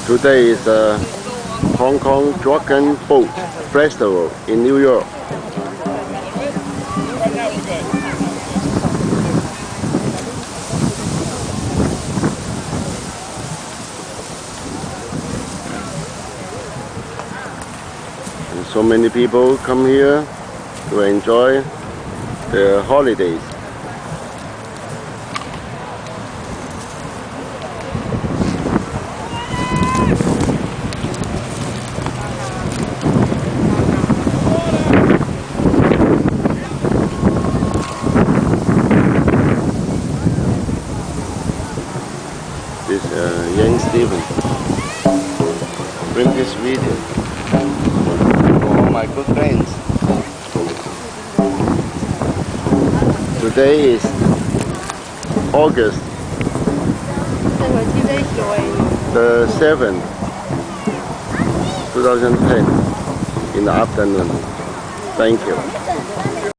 Today is the Hong Kong Dragon Boat Festival in New York. And so many people come here to enjoy their holidays. This Yang Steven bring this video for all my good friends. Today is August the 7th, 2010 in the afternoon. Thank you.